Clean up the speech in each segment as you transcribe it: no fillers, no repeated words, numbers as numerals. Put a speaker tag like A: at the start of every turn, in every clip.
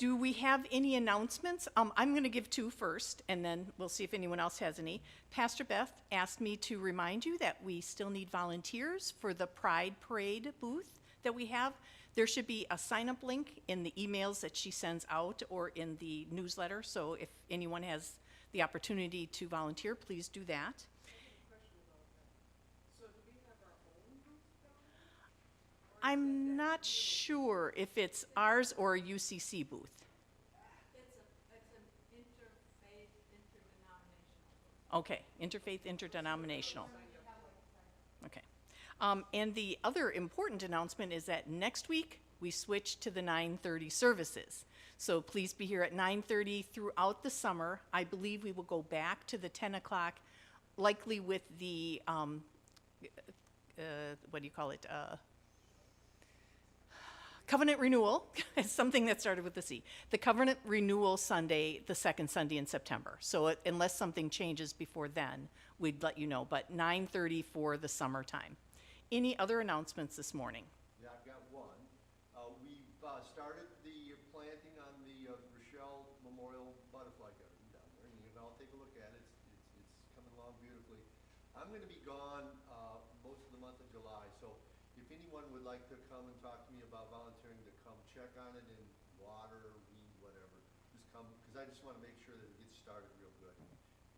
A: Do we have any announcements? I'm going to give two first, and then we'll see if anyone else has any. Pastor Beth asked me to remind you that we still need volunteers for the Pride Parade booth that we have. There should be a sign-up link in the emails that she sends out or in the newsletter, so if anyone has the opportunity to volunteer, please do that. I'm not sure if it's ours or a UCC booth.
B: It's an interfaith, interdenominational.
A: Okay, interfaith, interdenominational. Okay. And the other important announcement is that next week we switch to the 9:30 services. So please be here at 9:30 throughout the summer. I believe we will go back to the 10 o'clock, likely with the, what do you call it? Covenant Renewal is something that started with the C. The Covenant Renewal Sunday, the second Sunday in September. So unless something changes before then, we'd let you know. But 9:30 for the summertime. Any other announcements this morning?
C: Yeah, I've got one. We've started the planting on the Rochelle Memorial Butterfly Garden down there, and you can all take a look at it. It's coming along beautifully. I'm going to be gone most of the month of July, so if anyone would like to come and talk to me about volunteering to come check on it and water, weed, whatever, just come, because I just want to make sure that it gets started real good.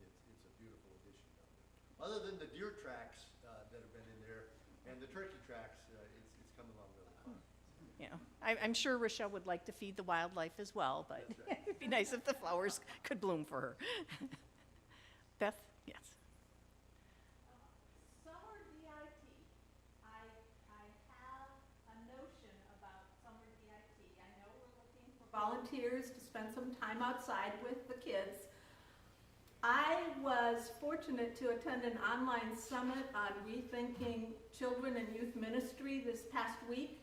C: It's a beautiful addition down there. Other than the deer tracks that have been in there and the turkey tracks, it's coming along really fun.
A: Yeah, I'm sure Rochelle would like to feed the wildlife as well, but
C: Right.
A: it'd be nice if the flowers could bloom for her. Beth? Yes.
B: Summer DIT. I have a notion about summer DIT. I know we're looking for volunteers to spend some time outside with the kids. I was fortunate to attend an online summit on rethinking children and youth ministry this past week,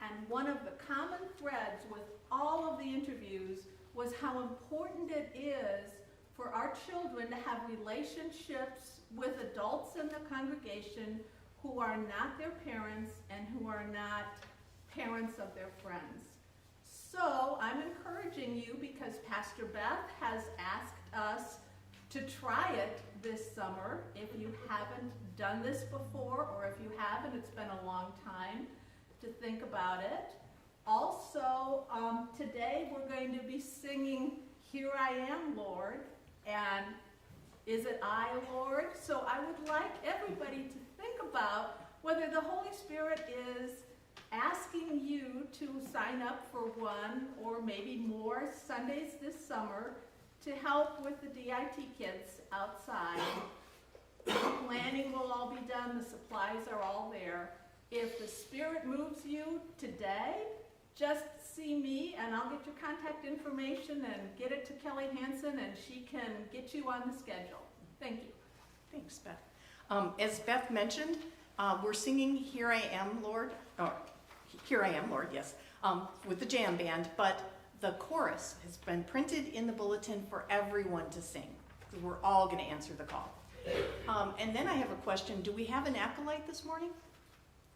B: and one of the common threads with all of the interviews was how important it is for our children to have relationships with adults in the congregation who are not their parents and who are not parents of their friends. So I'm encouraging you, because Pastor Beth has asked us to try it this summer. If you haven't done this before, or if you have and it's been a long time, to think about it. Also, today we're going to be singing Here I Am, Lord, and Is It I, Lord? So I would like everybody to think about whether the Holy Spirit is asking you to sign up for one or maybe more Sundays this summer to help with the DIT kids outside. The planning will all be done, the supplies are all there. If the Spirit moves you today, just see me and I'll get your contact information and get it to Kelly Hansen, and she can get you on the schedule. Thank you.
A: Thanks, Beth. As Beth mentioned, we're singing Here I Am, Lord, or Here I Am, Lord, yes, with the jam band, but the chorus has been printed in the bulletin for everyone to sing, because we're all going to answer the call. And then I have a question. Do we have an acolyte this morning?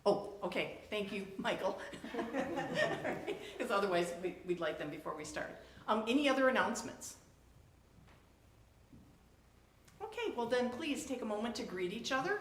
A: Oh, okay. Thank you, Michael. Because otherwise we'd like them before we start. Any other announcements? Okay, well then please take a moment to greet each other.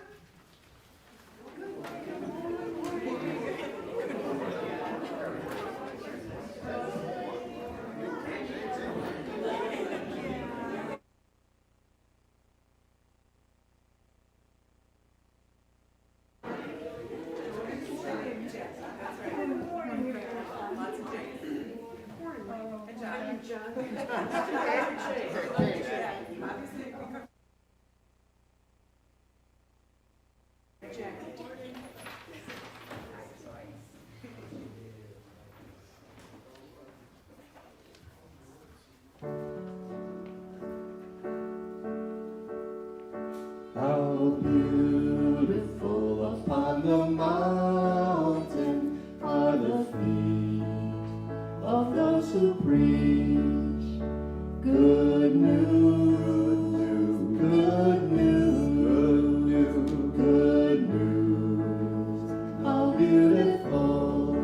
D: How beautiful upon the mountain are the feet of those who preach good news, good news, good news. How beautiful.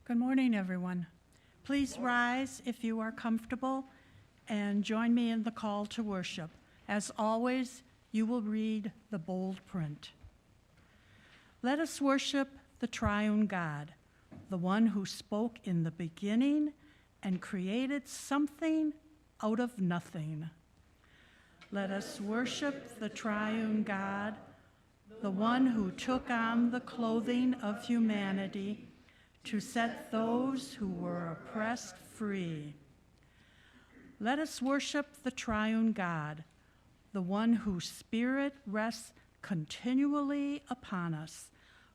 E: Good morning, everyone. Please rise if you are comfortable and join me in the call to worship. As always, you will read the bold print. Let us worship the triune God, the one who spoke in the beginning and created something out of nothing. Let us worship the triune God, the one who took on the clothing of humanity to set those who were oppressed free. Let us worship the triune God, the one whose spirit rests continually upon us,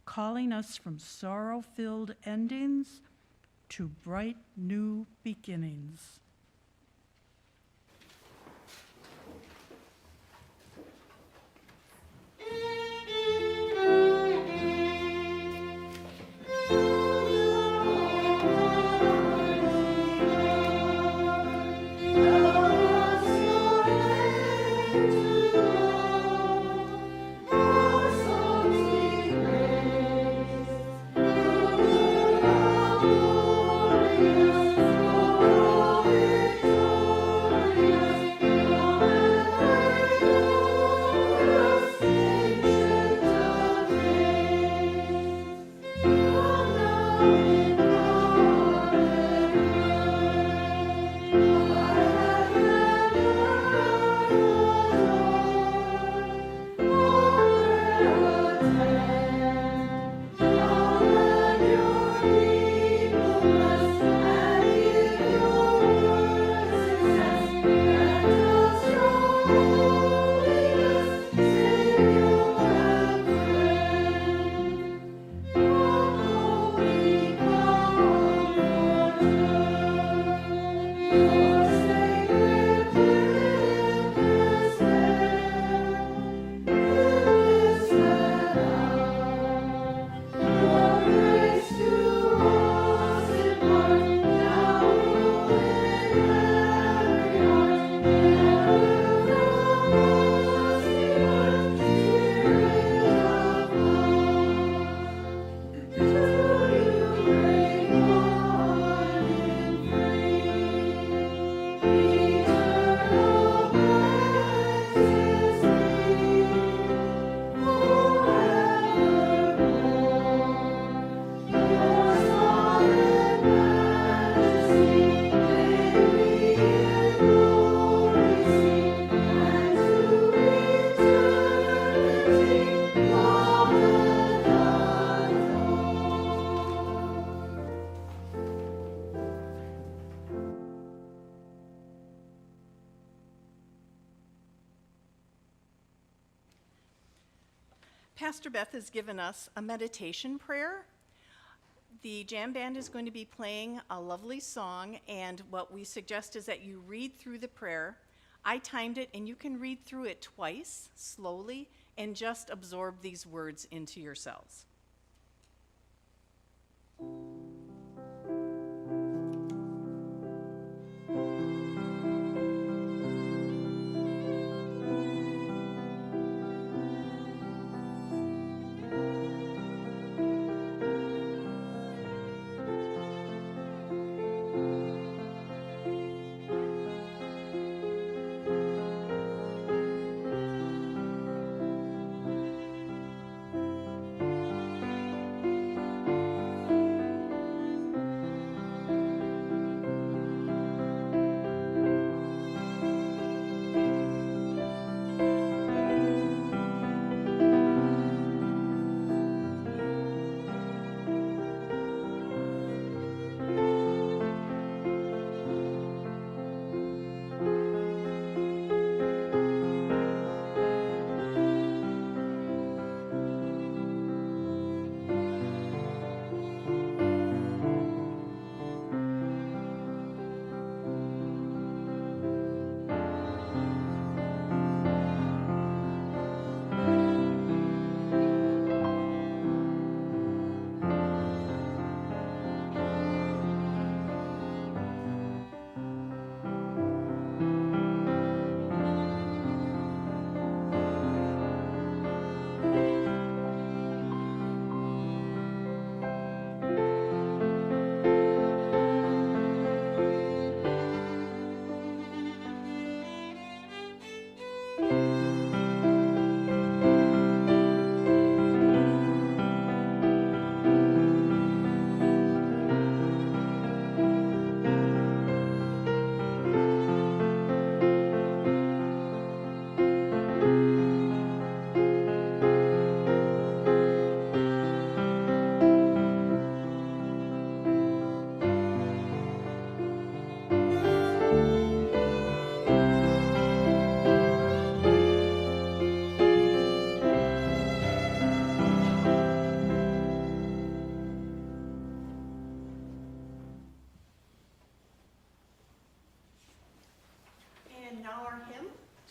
E: calling us from sorrow-filled endings to bright new beginnings.
A: Pastor Beth has given us a meditation prayer. The jam band is going to be playing a lovely song, and what we suggest is that you read through the prayer. I timed it, and you can read through it twice, slowly, and just absorb these words into yourselves.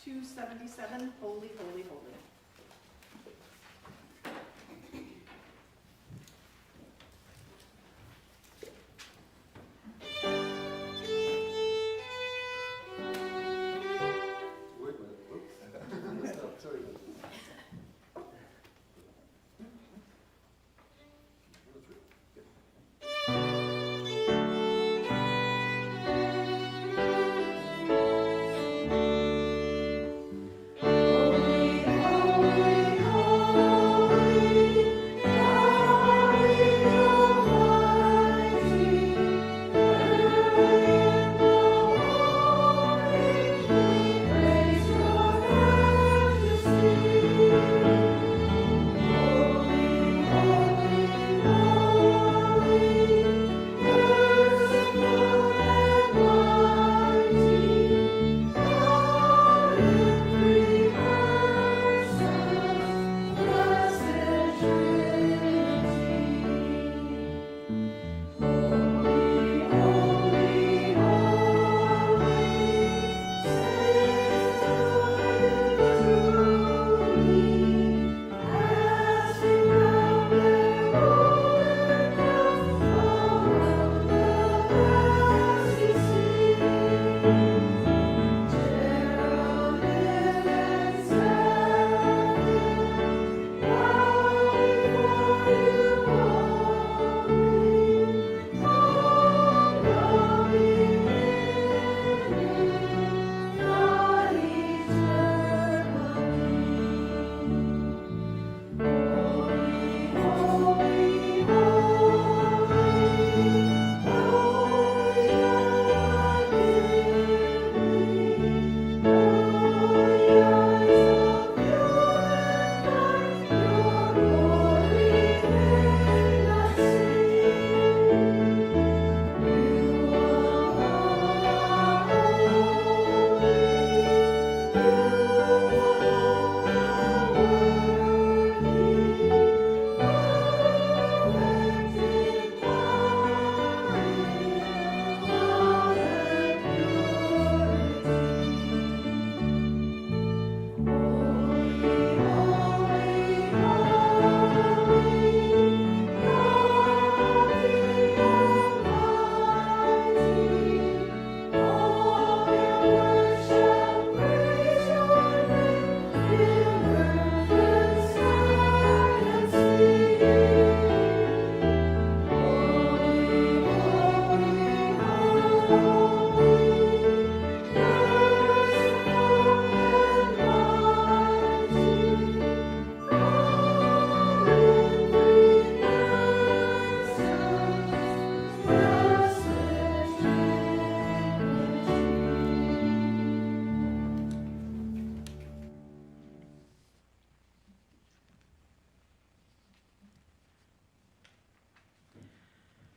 A: 277, Holy, Holy, Holy.
C: Wait a minute, whoops. Stop, sorry.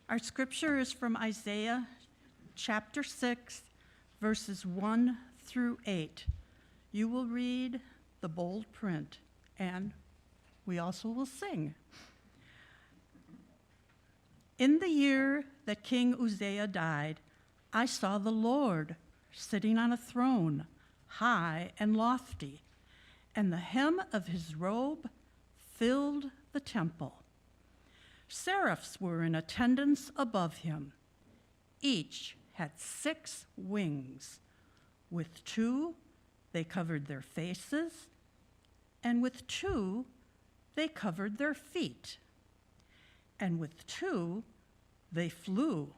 E: Our scripture is from Isaiah chapter 6, verses 1 through 8. You will read the bold print, and we also will sing. In the year that King Uzziah died, I saw the Lord sitting on a throne, high and lofty, and the hem of his robe filled the temple. Seraphs were in attendance above him. Each had 6 wings. With 2, they covered their faces, and with 2, they covered their feet. And with 2, they flew.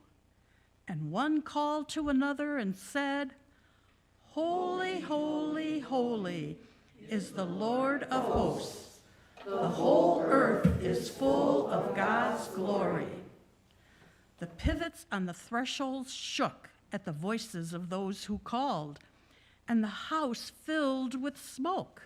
E: And one called to another and said, Holy, holy, holy is the Lord of hosts. The whole earth is full of God's glory. The pivots on the thresholds shook at the voices of those who called, and the house filled with smoke.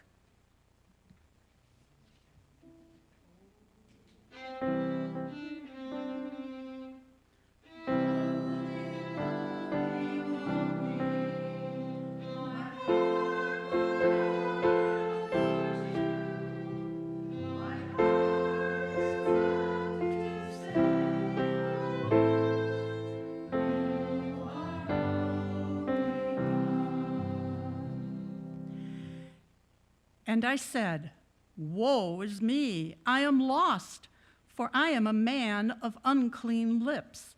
E: And I said, Woe is me, I am lost, for I am a man of unclean lips,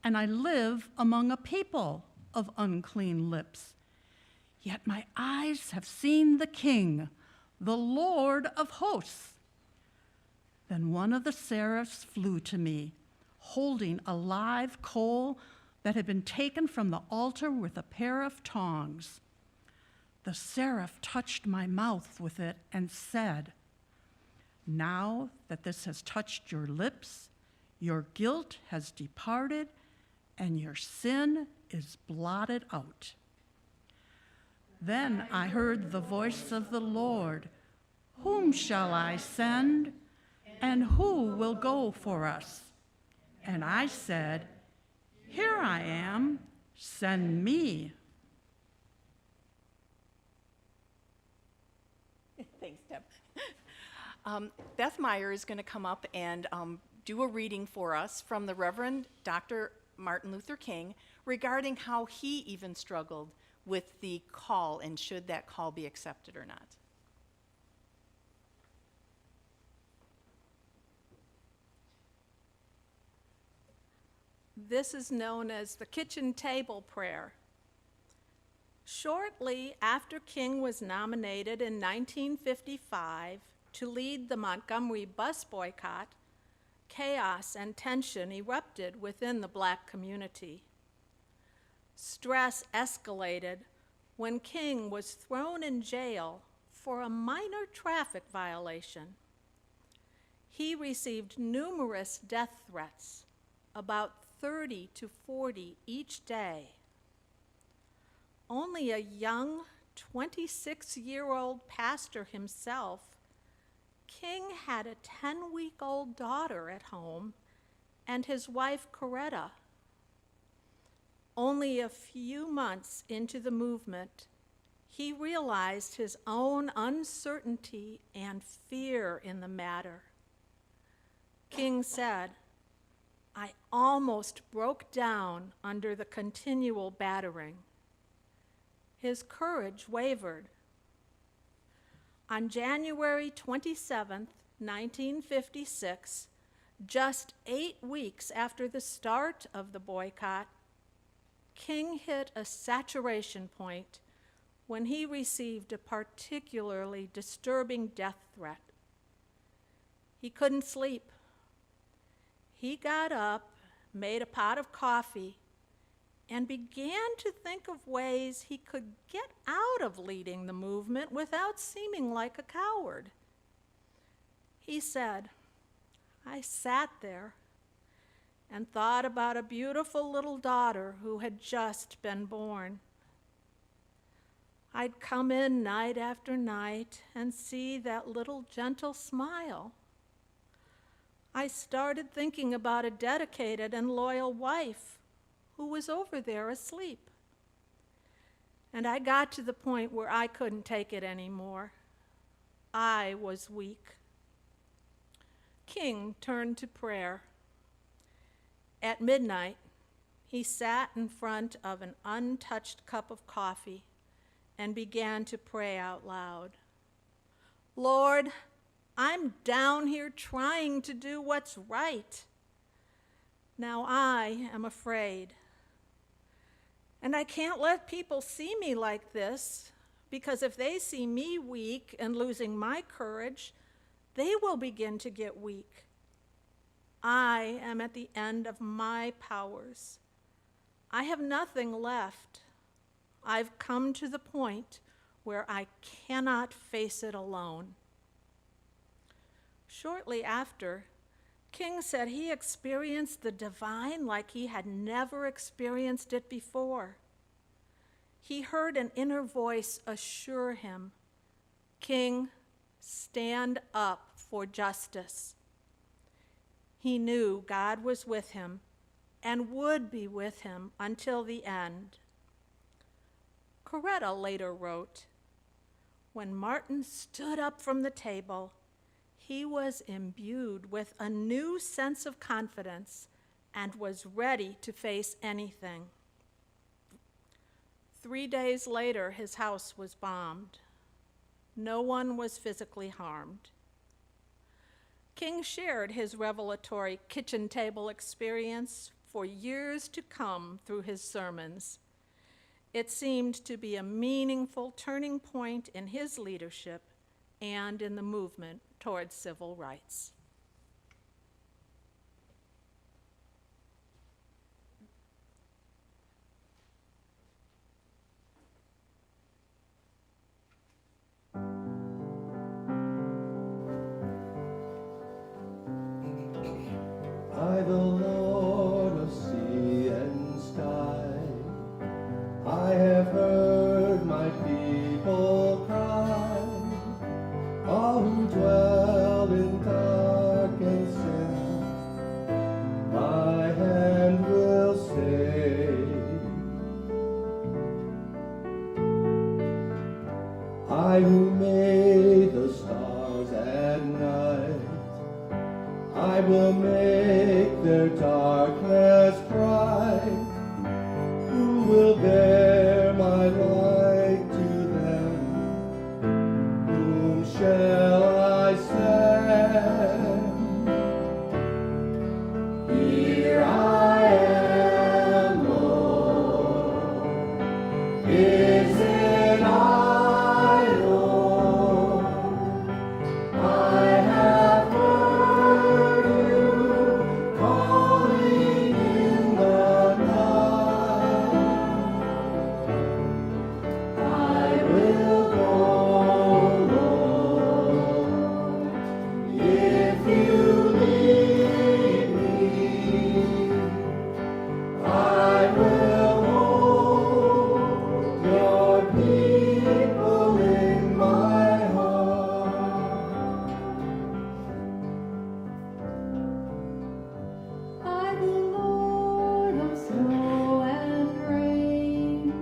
E: and I live among a people of unclean lips. Yet my eyes have seen the King, the Lord of hosts. Then one of the seraphs flew to me, holding a live coal that had been taken from the altar with a pair of tongs. The seraph touched my mouth with it and said, Now that this has touched your lips, your guilt has departed and your sin is blotted out. Then I heard the voice of the Lord, Whom shall I send? And who will go for us? And I said, Here I am, send me.
A: Thanks, Deb. Beth Meyer is going to come up and do a reading for us from the Reverend Dr. Martin Luther King regarding how he even struggled with the call and should that call be accepted or not.
B: This is known as the kitchen table prayer. Shortly after King was nominated in 1955 to lead the Montgomery bus boycott, chaos and tension erupted within the Black community. Stress escalated when King was thrown in jail for a minor traffic violation. He received numerous death threats, about 30 to 40 each day. Only a young 26-year-old pastor himself, King had a 10-week-old daughter at home and his wife Coretta. Only a few months into the movement, he realized his own uncertainty and fear in the matter. King said, I almost broke down under the continual battering. His courage wavered. On January 27, 1956, just 8 weeks after the start of the boycott, King hit a saturation point when he received a particularly disturbing death threat. He couldn't sleep. He got up, made a pot of coffee, and began to think of ways he could get out of leading the movement without seeming like a coward. He said, I sat there and thought about a beautiful little daughter who had just been born. I'd come in night after night and see that little gentle smile. I started thinking about a dedicated and loyal wife who was over there asleep. And I got to the point where I couldn't take it anymore. I was weak. King turned to prayer. At midnight, he sat in front of an untouched cup of coffee and began to pray out loud. Lord, I'm down here trying to do what's right. Now I am afraid. And I can't let people see me like this, because if they see me weak and losing my courage, they will begin to get weak. I am at the end of my powers. I have nothing left. I've come to the point where I cannot face it alone. Shortly after, King said he experienced the divine like he had never experienced it before. He heard an inner voice assure him, King, stand up for justice. He knew God was with him and would be with him until the end. Coretta later wrote, when Martin stood up from the table, he was imbued with a new sense of confidence and was ready to face anything. 3 days later, his house was bombed. No one was physically harmed. King shared his revelatory kitchen table experience for years to come through his sermons. It seemed to be a meaningful turning point in his leadership and in the movement towards civil rights.
D: I, the Lord of sea and sky, I have heard my people cry, all who dwell in dark and sin, my hand will save. I who made the stars at night, I will make their darkness bright. Who will bear my light to them? Whom shall I send? Here I am, Lord. Is it I, Lord? I have heard you calling in the night. I will go, Lord, if you lead me. I will hold your people in my heart.
F: I, the Lord of snow and rain,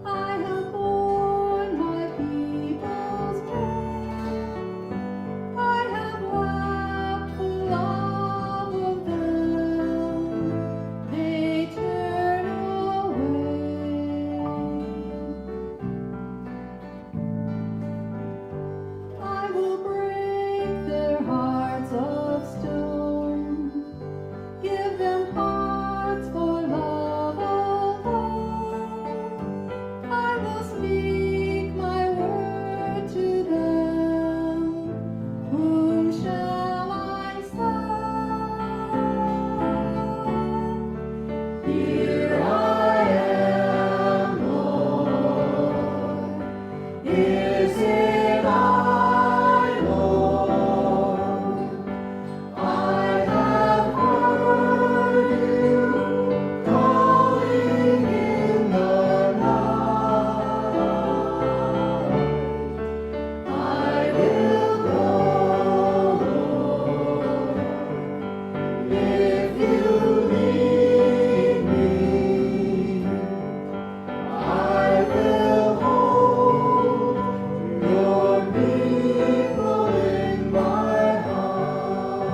F: I have borne my people's pain. I have wept for love of them, they turn away. I will break their hearts of stone, give them hearts for love alone. I will speak my word to them. Whom shall I send? Here I am, Lord. Is it I, Lord? I have heard you calling in the night. I will go, Lord, if you lead me. I will hold your people in my heart.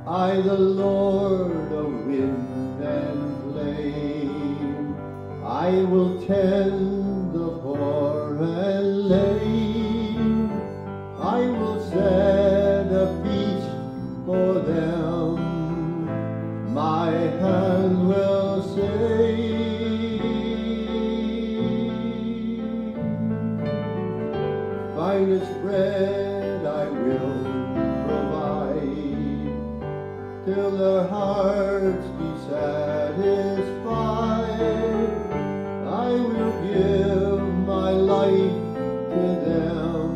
F: I, the Lord of wind and flame, I will tend the poor and lame. I will set a feast for them. My hand will save. Finest bread I will provide, till their hearts be satisfied. I will give my life to them.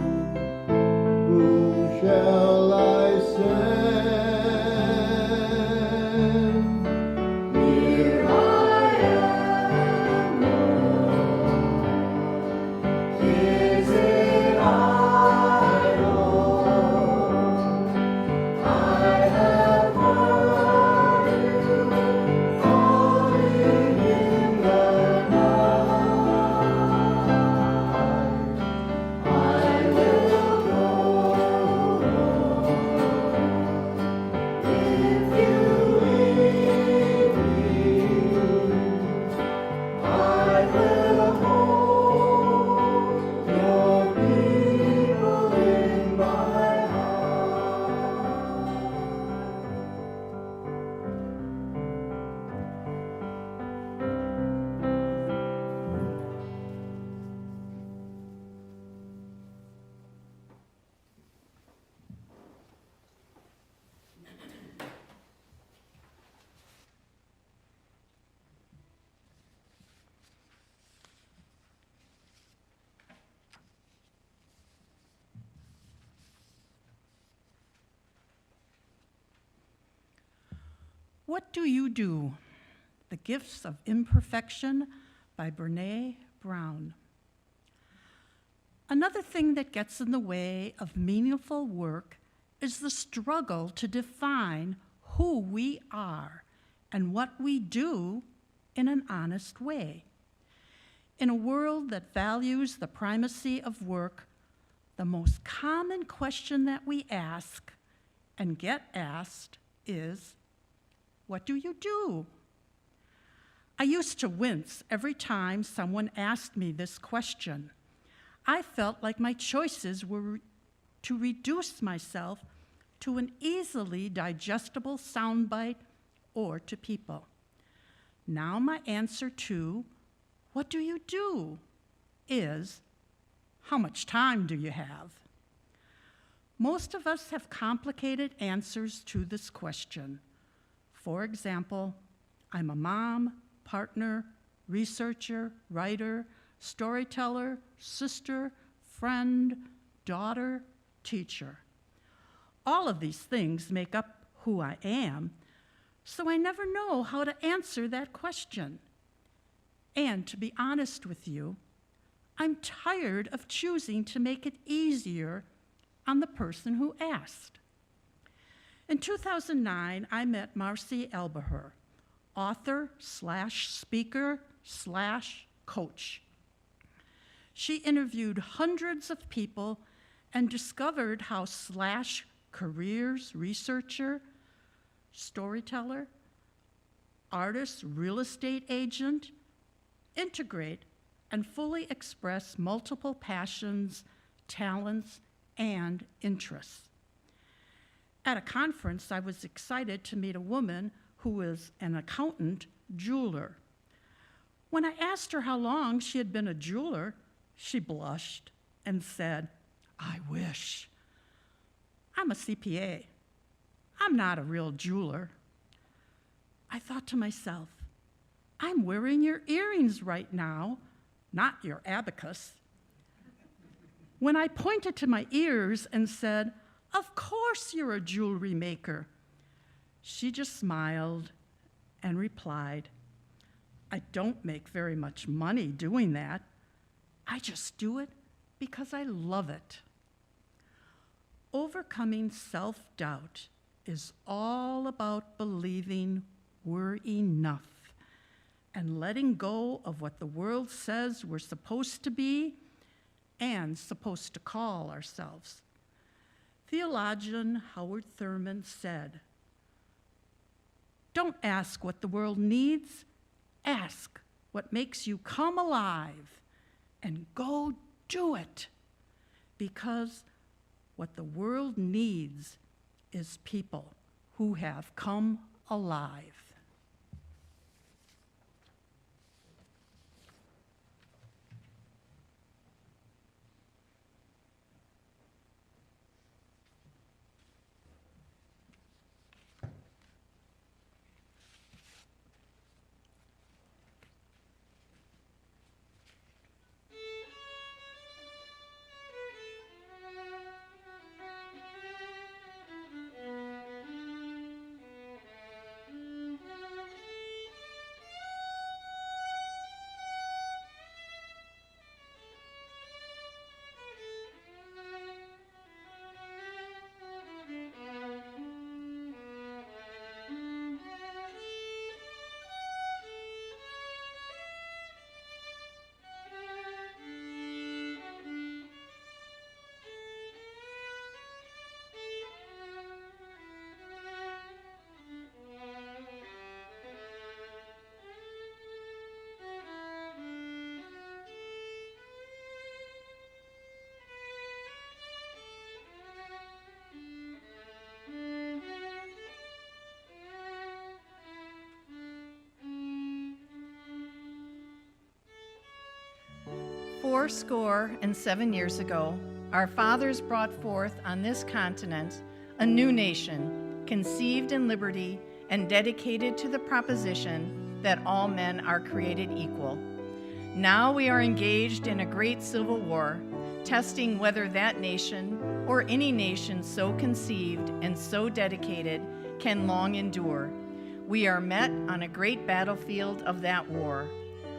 F: Whom shall I send? Here I am, Lord. Is it I, Lord? I have heard you calling in the night.
E: What Do You Do? The Gifts of Imperfection by Brene Brown. Another thing that gets in the way of meaningful work is the struggle to define who we are and what we do in an honest way. In a world that values the primacy of work, the most common question that we ask and get asked is, what do you do? I used to wince every time someone asked me this question. I felt like my choices were to reduce myself to an easily digestible soundbite or to people. Now my answer to, what do you do, is, how much time do you have? Most of us have complicated answers to this question. For example, I'm a mom, partner, researcher, writer, storyteller, sister, friend, daughter, teacher. All of these things make up who I am, so I never know how to answer that question. And to be honest with you, I'm tired of choosing to make it easier on the person who asked. In 2009, I met Marcy Elbaher, author/speaker/coach. She interviewed hundreds of people and discovered how /careers researcher, storyteller, artist, real estate agent integrate and fully express multiple passions, talents, and interests. At a conference, I was excited to meet a woman who is an accountant jeweler. When I asked her how long she had been a jeweler, she blushed and said, I wish. I'm a CPA. I'm not a real jeweler. I thought to myself, I'm wearing your earrings right now, not your abacus. When I pointed to my ears and said, of course you're a jewelry maker, she just smiled and replied, I don't make very much money doing that. I just do it because I love it. Overcoming self-doubt is all about believing we're enough and letting go of what the world says we're supposed to be and supposed to call ourselves. Theologian Howard Thurman said, don't ask what the world needs, ask what makes you come alive and go do it, because what the world needs is people who have come alive.
A: Fourscore and 7 years ago, our fathers brought forth on this continent a new nation, conceived in liberty and dedicated to the proposition that all men are created equal. Now we are engaged in a great civil war, testing whether that nation, or any nation so conceived and so dedicated, can long endure. We are met on a great battlefield of that war.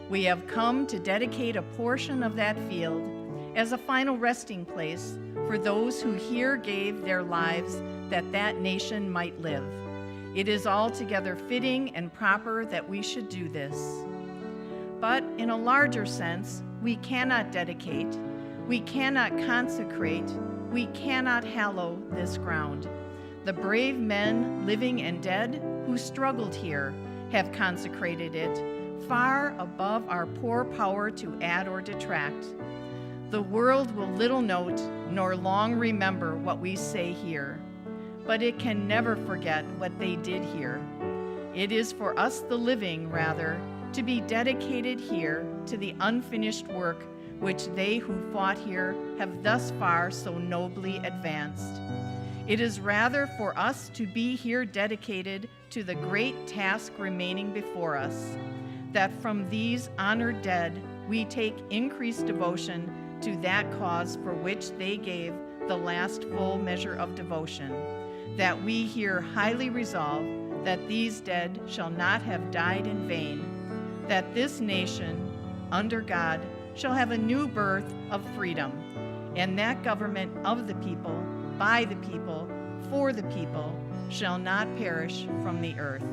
A: We have come to dedicate a portion of that field as a final resting place for those who here gave their lives that that nation might live. It is altogether fitting and proper that we should do this. But in a larger sense, we cannot dedicate, we cannot consecrate, we cannot hallow this ground. The brave men, living and dead, who struggled here have consecrated it, far above our poor power to add or detract. The world will little note nor long remember what we say here, but it can never forget what they did here. It is for us, the living, rather, to be dedicated here to the unfinished work which they who fought here have thus far so nobly advanced. It is rather for us to be here dedicated to the great task remaining before us, that from these honored dead we take increased devotion to that cause for which they gave the last full measure of devotion, that we here highly resolve that these dead shall not have died in vain, that this nation, under God, shall have a new birth of freedom, and that government of the people, by the people, for the people, shall not perish from the earth.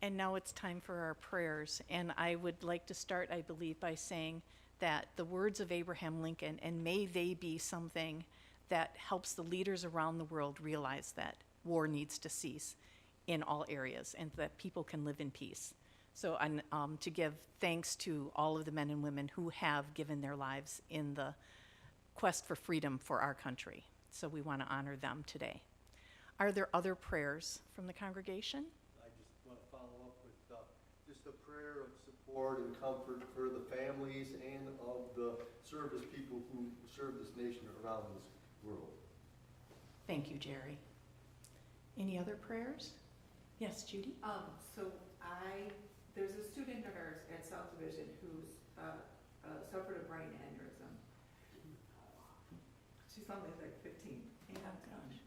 A: And now it's time for our prayers. And I would like to start, I believe, by saying that the words of Abraham Lincoln, and may they be something that helps the leaders around the world realize that war needs to cease in all areas and that people can live in peace. So to give thanks to all of the men and women who have given their lives in the quest for freedom for our country. So we want to honor them today. Are there other prayers from the congregation?
C: I just want to follow up with just a prayer of support and comfort for the families and of the service people who serve this nation around this world.
A: Thank you, Jerry. Any other prayers? Yes, Judy?
G: There's a student of ours at South Division who's suffered a brain aneurysm. She's only like 15.
A: Oh, gosh.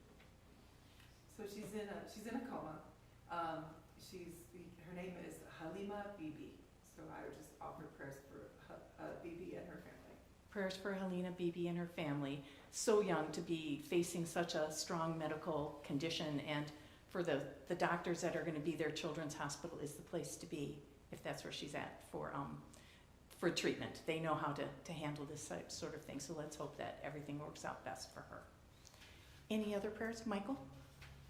G: So she's in a coma. Her name is Halima Bibi. So I would just offer prayers for Bibi and her family.
A: Prayers for Helena Beebe and her family. So young to be facing such a strong medical condition, and for the doctors that are going to be there, Children's Hospital is the place to be if that's where she's at for treatment. They know how to handle this sort of thing, so let's hope that everything works out best for her. Any other prayers? Michael?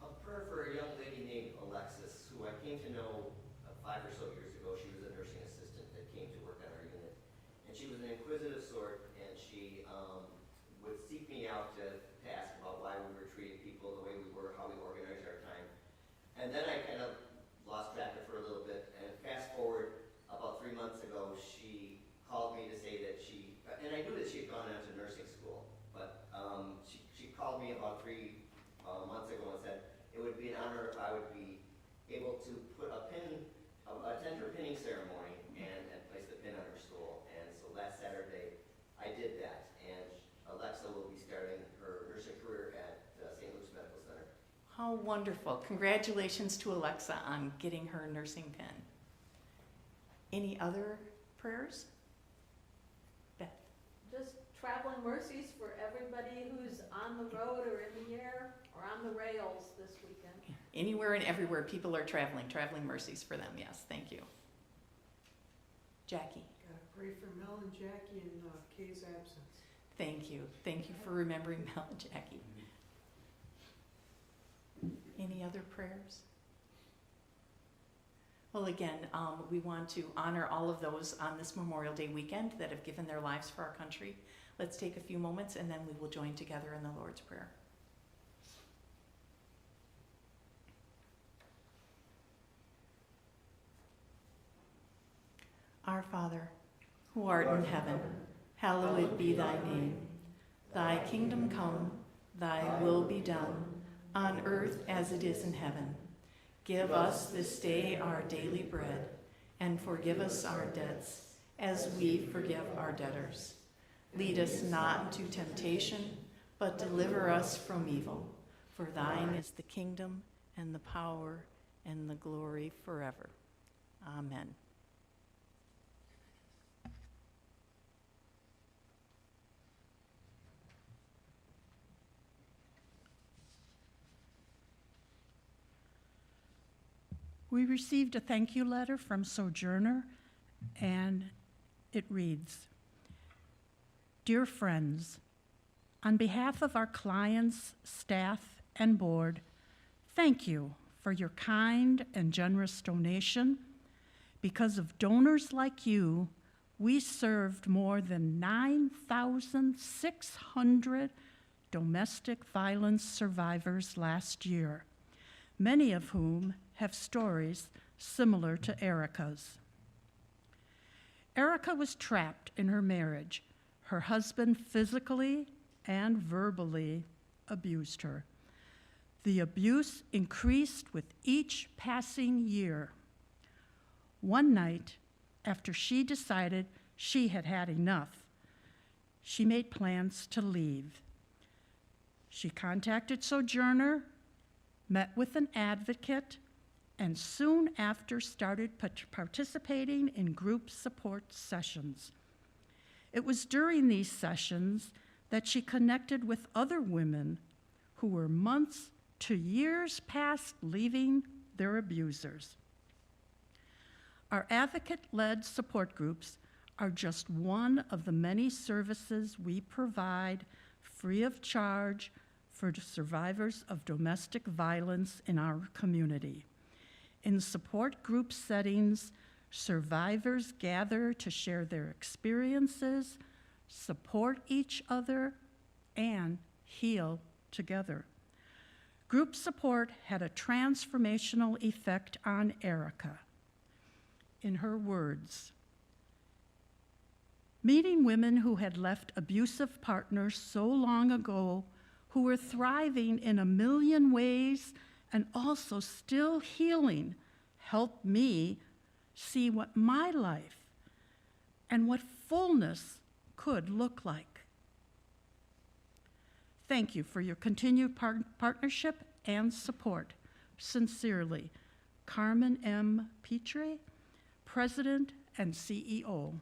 H: A prayer for a young lady named Alexis, who I came to know 5 or so years ago. She was a nursing assistant that came to work on our unit. And she was an inquisitive sort, and she would seek me out to ask about why we were treating people the way we were, how we organized our time. And then I kind of lost track of her a little bit, and fast forward about 3 months ago, she called me to say that and I knew that she had gone on to nursing school, but she called me about 3 months ago and said it would be an honor if I would be able to attend her pinning ceremony and place the pin on her stool. And so last Saturday, I did that, and Alexa will be starting her nursing career at St. Luke's Medical Center.
A: How wonderful. Congratulations to Alexa on getting her nursing pin. Any other prayers? Beth?
B: Just traveling mercies for everybody who's on the road or in the air or on the rails this weekend.
A: Anywhere and everywhere people are traveling mercies for them. Yes, thank you. Jackie?
I: Gotta pray for Mel and Jackie in Kay's absence.
A: Thank you. Thank you for remembering Mel and Jackie. Any other prayers? Well, again, we want to honor all of those on this Memorial Day weekend that have given their lives for our country. Let's take a few moments and then we will join together in the Lord's Prayer. Father, who art in heaven, hallowed be thy name. Thy kingdom come, thy will be done, on earth as it is in heaven. Give us this day our daily bread, and forgive us our debts, as we forgive our debtors. Lead us not into temptation, but deliver us from evil. For thine is the kingdom, and the power, and the glory forever. Amen.
E: We received a thank you letter from Sojourner, and it reads, Dear friends, on behalf of our clients, staff, and board, thank you for your kind and generous donation. Because of donors like you, we served more than 9,600 domestic violence survivors last year, many of whom have stories similar to Erica's. Erica was trapped in her marriage. Her husband physically and verbally abused her. The abuse increased with each passing year. One night, after she decided she had had enough, she made plans to leave. She contacted Sojourner, met with an advocate, and soon after started participating in group support sessions. It was during these sessions that she connected with other women who were months to years past leaving their abusers. Our advocate-led support groups are just one of the many services we provide free of charge for survivors of domestic violence in our community. In support group settings, survivors gather to share their experiences, support each other, and heal together. Group support had a transformational effect on Erica. In her words, meeting women who had left abusive partners so long ago, who were thriving in a million ways and also still healing, helped me see what my life and what fullness could look like. Thank you for your continued partnership and support. Sincerely, Carmen M. Petre, President and CEO.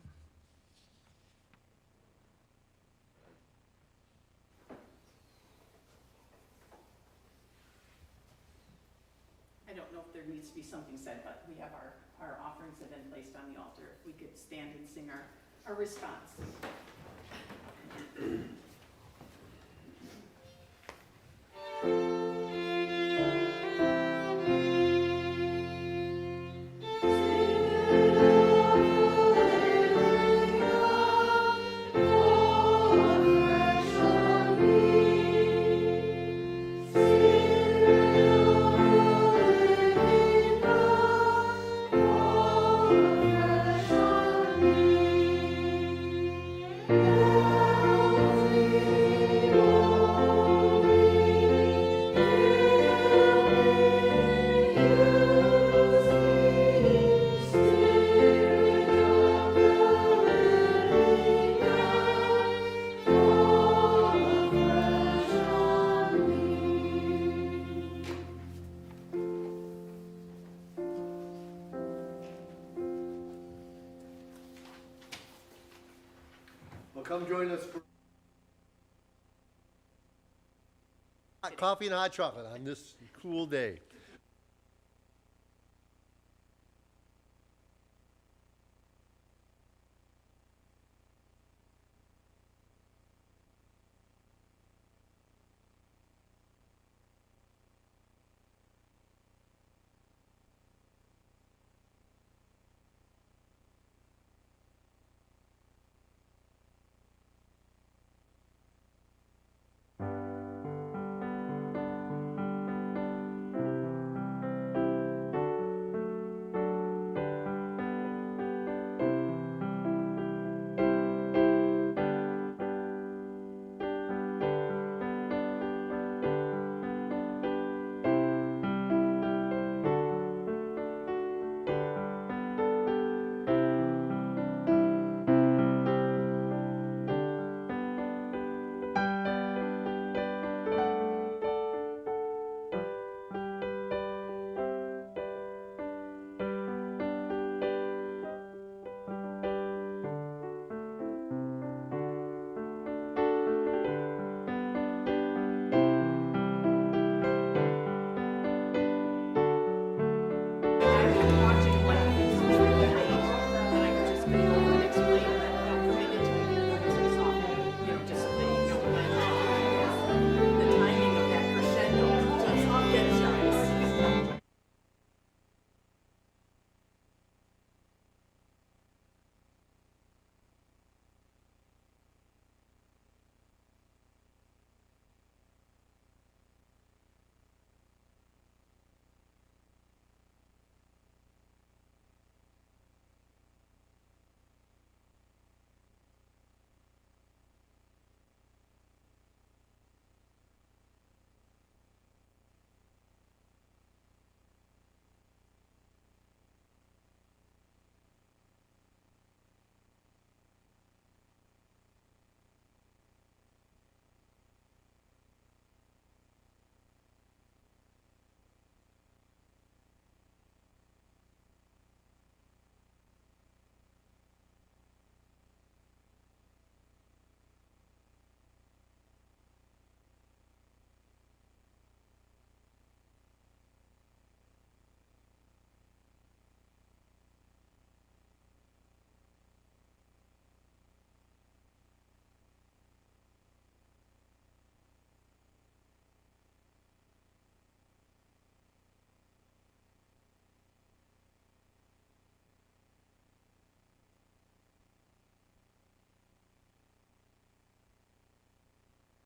A: I don't know if there needs to be something said, but we have our offerings have been placed on the altar. If we could stand and sing our response.
C: Well, come join us for hot coffee and hot chocolate on this cool day.